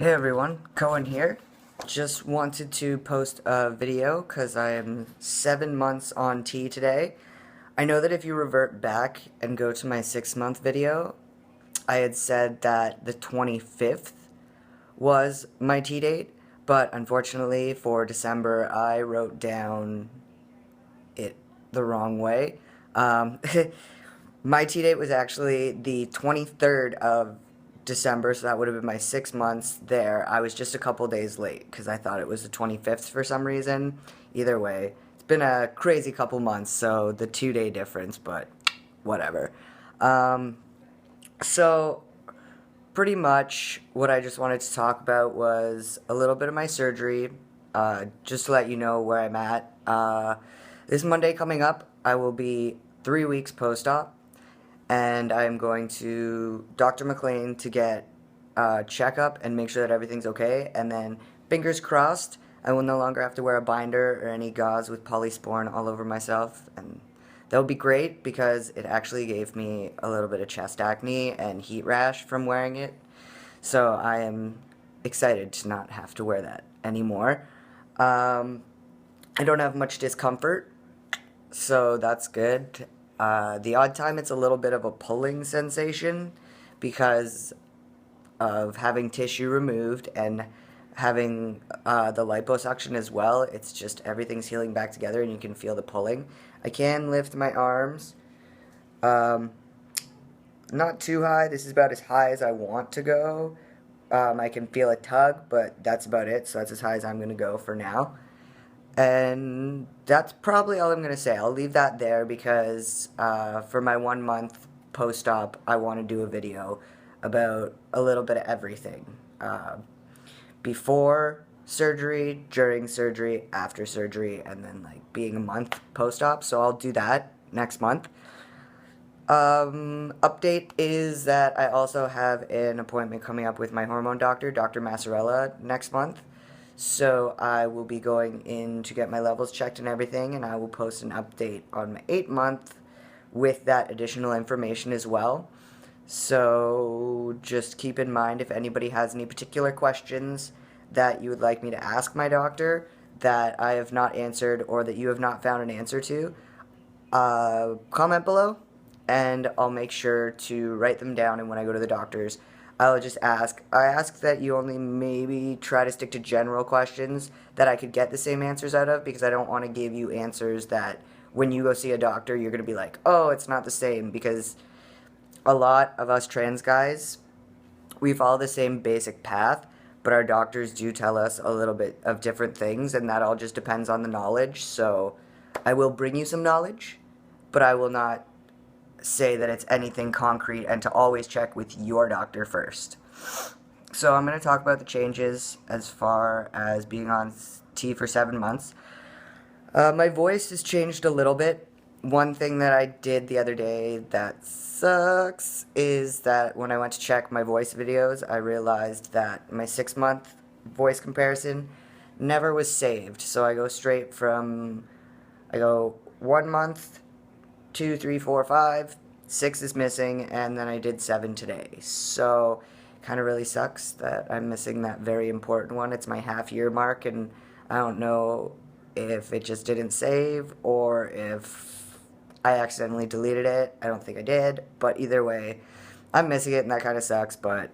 Hey everyone, Cohen here. Just wanted to post a video because I am 7 months on T today. I know that if you revert back and go to my 6 month video, I had said that the 25th was my T date, but unfortunately for December I wrote down it the wrong way. Um, my T date was actually the 23rd of December, so that would have been my 6 months there. I was just a couple days late because I thought it was the 25th for some reason. Either way, it's been a crazy couple months, so the 2 day difference, but whatever. Um, so, pretty much what I just wanted to talk about was a little bit of my surgery, just to let you know where I'm at. This Monday coming up, I will be 3 weeks post-op, and I'm going to Dr. McLean to get a checkup and make sure that everything's okay, and then fingers crossed, I will no longer have to wear a binder or any gauze with polysporin all over myself, and that would be great because it actually gave me a little bit of chest acne and heat rash from wearing it. So I am excited to not have to wear that anymore. I don't have much discomfort, so that's good. The odd time it's a little bit of a pulling sensation because of having tissue removed and having the liposuction as well. It's just everything's healing back together and you can feel the pulling. I can lift my arms. Um, Not too high. This is about as high as I want to go. I can feel a tug, but that's about it. So that's as high as I'm going to go for now. And that's probably all I'm going to say. I'll leave that there because for my 1 month post-op, I want to do a video about a little bit of everything. Before surgery, during surgery, after surgery, and then like being a month post-op. So I'll do that next month. Update is that I also have an appointment coming up with my hormone doctor, Dr. Massarella, next month. So I will be going in to get my levels checked and everything, and I will post an update on my 8 month with that additional information as well. So just keep in mind if anybody has any particular questions that you would like me to ask my doctor that I have not answered or that you have not found an answer to, comment below and I'll make sure to write them down, and when I go to the doctor's, I'll just ask. I ask that you only maybe try to stick to general questions that I could get the same answers out of, because I don't want to give you answers that when you go see a doctor, you're going to be like, oh, it's not the same, because a lot of us trans guys, we follow the same basic path, but our doctors do tell us a little bit of different things, and that all just depends on the knowledge. So I will bring you some knowledge, but I will not say that it's anything concrete, and to always check with your doctor first. So I'm going to talk about the changes as far as being on T for 7 months. My voice has changed a little bit. One thing that I did the other day that sucks is that when I went to check my voice videos, I realized that my 6 month voice comparison never was saved. So I go straight from, I go 1 month, 2, 3, 4, 5, 6 is missing, and then I did 7 today. So, kind of really sucks that I'm missing that very important one. It's my half-year mark, and I don't know if it just didn't save or if I accidentally deleted it. I don't think I did, but either way, I'm missing it, and that kind of sucks, but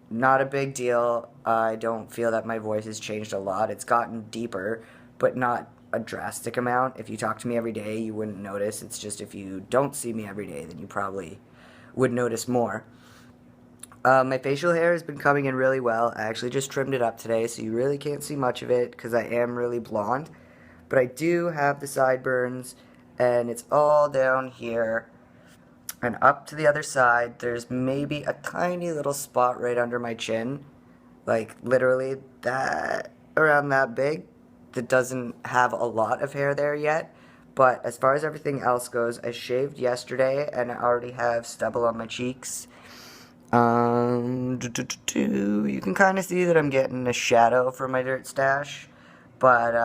not a big deal. I don't feel that my voice has changed a lot. It's gotten deeper, but not a drastic amount. If you talk to me every day, you wouldn't notice. It's just if you don't see me every day, then you probably would notice more. My facial hair has been coming in really well. I actually just trimmed it up today, so you really can't see much of it because I am really blonde. But I do have the sideburns, and it's all down here. And up to the other side, there's maybe a tiny little spot right under my chin. Like, literally that, around that big, that doesn't have a lot of hair there yet. But as far as everything else goes, I shaved yesterday, and I already have stubble on my cheeks. You can kind of see that I'm getting a shadow for my dirt stash. But,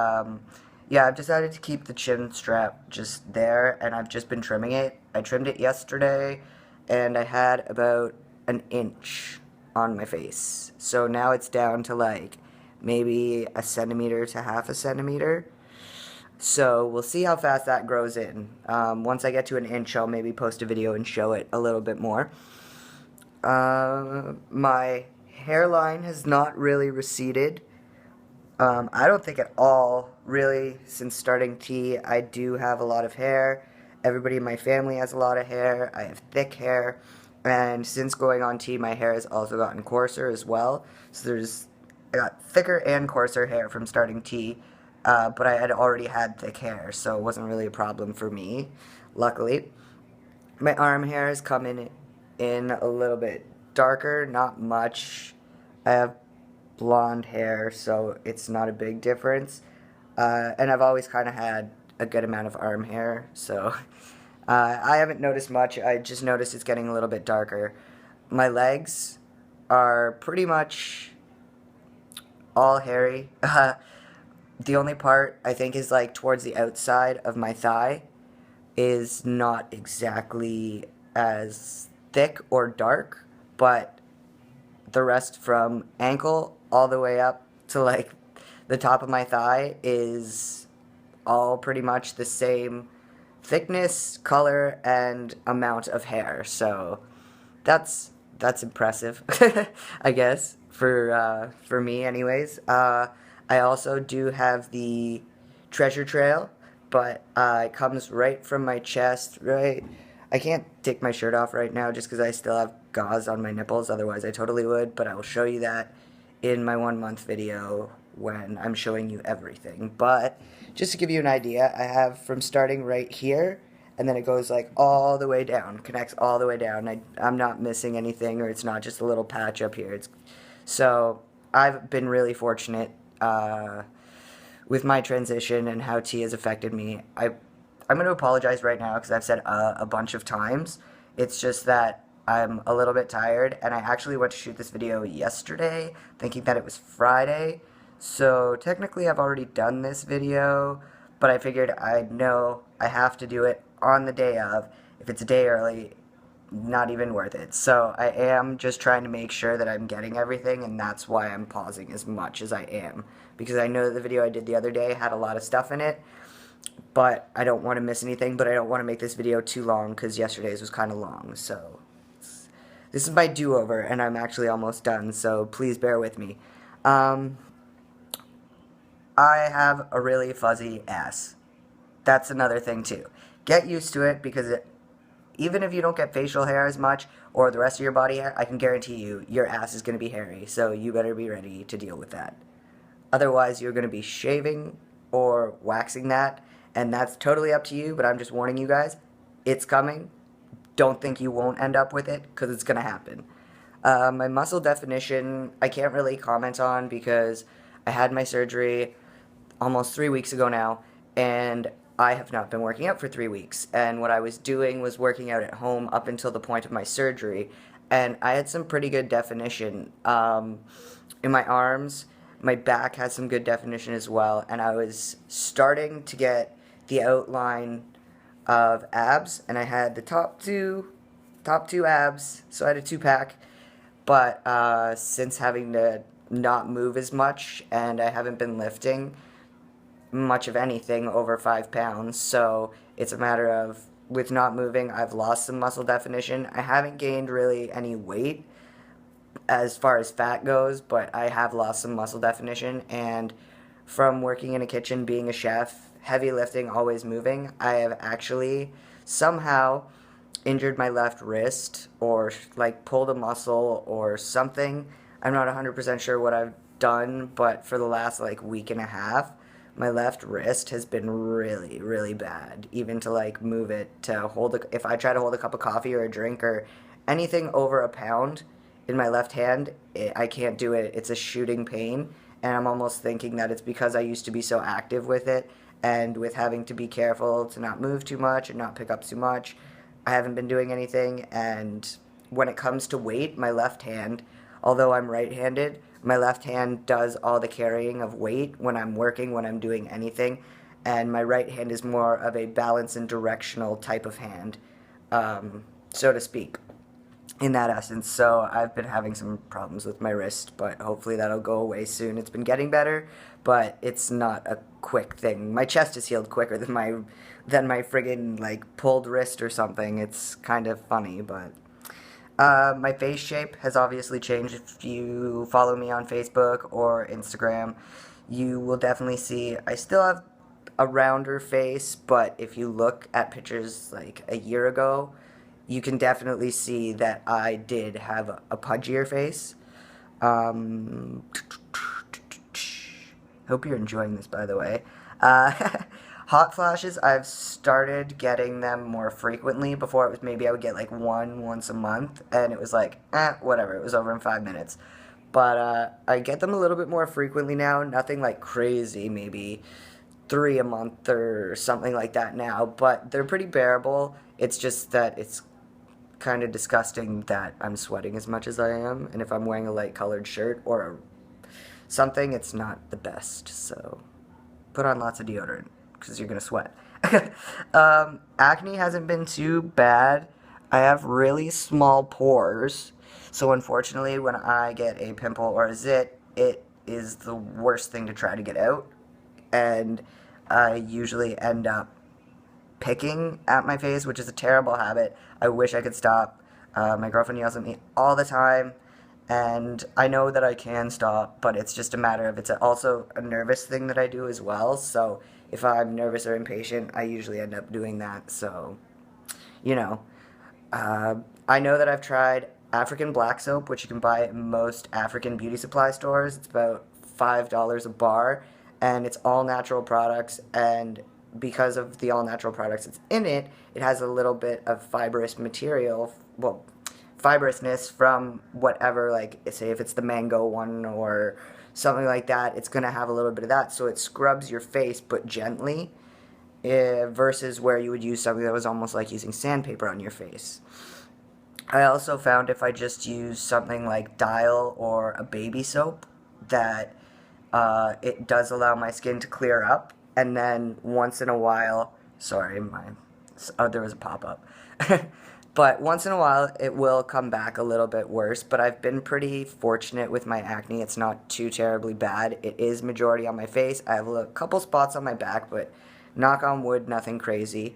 yeah, I've decided to keep the chin strap just there, and I've just been trimming it. I trimmed it yesterday, and I had about an inch on my face. So now it's down to like maybe a centimeter to half a centimeter. So we'll see how fast that grows in. Once I get to an inch, I'll maybe post a video and show it a little bit more. My hairline has not really receded. I don't think at all, really, since starting tea. I do have a lot of hair. Everybody in my family has a lot of hair. I have thick hair. And since going on tea, my hair has also gotten coarser as well. So I got thicker and coarser hair from starting tea. But I had already had thick hair, so it wasn't really a problem for me, luckily. My arm hair has come in a little bit darker, not much. I have blonde hair, so it's not a big difference. And I've always kind of had a good amount of arm hair, so I haven't noticed much. I just noticed it's getting a little bit darker. My legs are pretty much all hairy. The only part, I think, is like towards the outside of my thigh is not exactly as thick or dark, but the rest from ankle all the way up to like the top of my thigh is all pretty much the same thickness, color, and amount of hair. So that's impressive, I guess, for me anyways. I also do have the treasure trail, but it comes right from my chest, right? I can't take my shirt off right now just because I still have gauze on my nipples, otherwise I totally would, but I will show you that in my 1 month video when I'm showing you everything. But just to give you an idea, I have from starting right here, and then it goes like all the way down, connects all the way down. I'm not missing anything, or it's not just a little patch up here. So I've been really fortunate with my transition and how tea has affected me. I'm going to apologize right now because I've said a bunch of times. It's just that I'm a little bit tired, and I actually went to shoot this video yesterday, thinking that it was Friday. So technically I've already done this video, but I figured I know I have to do it on the day of. If it's a day early, not even worth it. So I am just trying to make sure that I'm getting everything, and that's why I'm pausing as much as I am. Because I know that the video I did the other day had a lot of stuff in it, but I don't want to miss anything, but I don't want to make this video too long because yesterday's was kind of long. So this is my do-over, and I'm actually almost done, so please bear with me. I have a really fuzzy ass. That's another thing too. Get used to it, because even if you don't get facial hair as much, or the rest of your body hair, I can guarantee you, your ass is going to be hairy, so you better be ready to deal with that. Otherwise, you're going to be shaving or waxing that, and that's totally up to you, but I'm just warning you guys, it's coming. Don't think you won't end up with it, because it's going to happen. My muscle definition, I can't really comment on, because I had my surgery almost 3 weeks ago now, and I have not been working out for 3 weeks, and what I was doing was working out at home up until the point of my surgery, and I had some pretty good definition in my arms. My back had some good definition as well, and I was starting to get the outline of abs, and I had the top two abs, so I had a 2-pack, but since having to not move as much, and I haven't been lifting much of anything over 5 pounds, so it's a matter of, with not moving, I've lost some muscle definition. I haven't gained really any weight as far as fat goes, but I have lost some muscle definition, and from working in a kitchen, being a chef, heavy lifting, always moving, I have actually somehow injured my left wrist, or like pulled a muscle or something. I'm not 100% sure what I've done, but for the last like week and a half, my left wrist has been really, really bad. Even to like move it, to hold if I try to hold a cup of coffee or a drink or anything over a pound in my left hand, I can't do it. It's a shooting pain, and I'm almost thinking that it's because I used to be so active with it, and with having to be careful to not move too much and not pick up too much, I haven't been doing anything. And when it comes to weight, my left hand, although I'm right-handed, my left hand does all the carrying of weight when I'm working, when I'm doing anything, and my right hand is more of a balance and directional type of hand, so to speak. in that essence. So I've been having some problems with my wrist, but hopefully that'll go away soon. It's been getting better, but it's not a quick thing. My chest is healed quicker than my friggin' like pulled wrist or something. It's kind of funny, but my face shape has obviously changed. If you follow me on Facebook or Instagram, you will definitely see I still have a rounder face, but if you look at pictures like a year ago, you can definitely see that I did have a pudgier face. Um, Hope you're enjoying this, by the way. Uh, hot flashes, I've started getting them more frequently. Before it was maybe I would get like one once a month, and it was like, whatever, it was over in 5 minutes. But I get them a little bit more frequently now, nothing like crazy, maybe 3 a month or something like that now, but they're pretty bearable. It's just that it's kind of disgusting that I'm sweating as much as I am, and if I'm wearing a light colored shirt or something, it's not the best. So put on lots of deodorant because you're gonna sweat. Acne hasn't been too bad. I have really small pores, so unfortunately, when I get a pimple or a zit, it is the worst thing to try to get out, and I usually end up picking at my face, which is a terrible habit. I wish I could stop. My girlfriend yells at me all the time, and I know that I can stop, but it's just a matter of it's also a nervous thing that I do as well. So if I'm nervous or impatient, I usually end up doing that. So, you know, I know that I've tried African black soap, which you can buy at most African beauty supply stores. It's about $5 a bar, and it's all natural products. And because of the all natural products that's in it, it has a little bit of fibrous material, well, fibrousness from whatever, like, say if it's the mango one or something like that, it's going to have a little bit of that. So it scrubs your face, but gently, versus where you would use something that was almost like using sandpaper on your face. I also found if I just use something like Dial or a baby soap, that it does allow my skin to clear up, and then once in a while, sorry, there was a pop-up. But once in a while, it will come back a little bit worse, but I've been pretty fortunate with my acne. It's not too terribly bad. It is majority on my face. I have a couple spots on my back, but knock on wood, nothing crazy.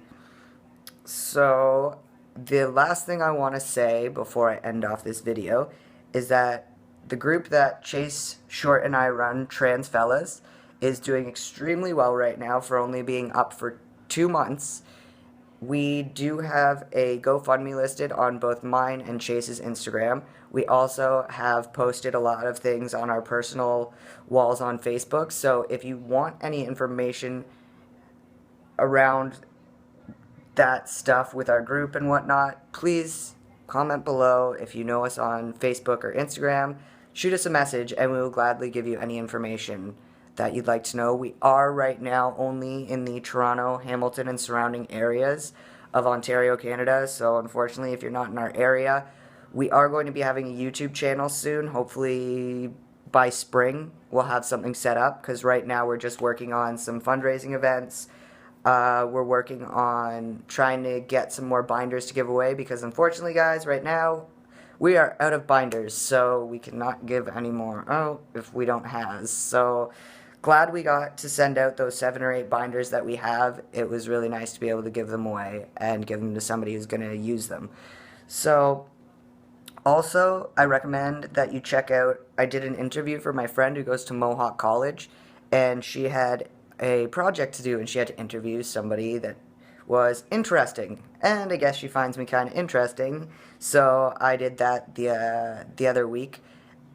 So, the last thing I want to say before I end off this video is that the group that Chase, Short, and I run, Trans Fellas, is doing extremely well right now for only being up for 2 months. We do have a GoFundMe listed on both mine and Chase's Instagram. We also have posted a lot of things on our personal walls on Facebook. So if you want any information around that stuff with our group and whatnot, please comment below. If you know us on Facebook or Instagram, shoot us a message and we will gladly give you any information that you'd like to know. We are right now only in the Toronto, Hamilton, and surrounding areas of Ontario, Canada. So unfortunately, if you're not in our area, we are going to be having a YouTube channel soon. Hopefully by spring, we'll have something set up, because right now we're just working on some fundraising events. We're working on trying to get some more binders to give away, because unfortunately, guys, right now, we are out of binders, so we cannot give any more out if we don't have. So glad we got to send out those 7 or 8 binders that we have. It was really nice to be able to give them away and give them to somebody who's going to use them. So also, I recommend that you check out, I did an interview for my friend who goes to Mohawk College, and she had a project to do, and she had to interview somebody that was interesting, and I guess she finds me kind of interesting, so I did that the other week,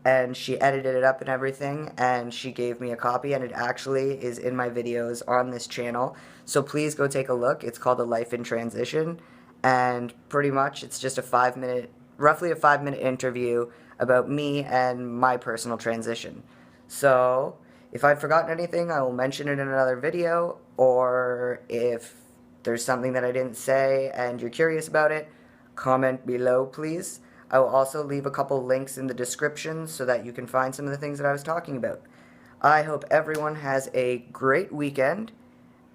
and she edited it up and everything, and she gave me a copy, and it actually is in my videos on this channel, so please go take a look. It's called A Life in Transition, and pretty much it's just roughly a 5-minute interview about me and my personal transition. So if I've forgotten anything, I will mention it in another video, or if there's something that I didn't say and you're curious about it, comment below, please. I will also leave a couple links in the description so that you can find some of the things that I was talking about. I hope everyone has a great weekend,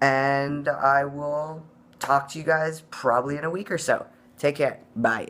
and I will talk to you guys probably in a week or so. Take care. Bye.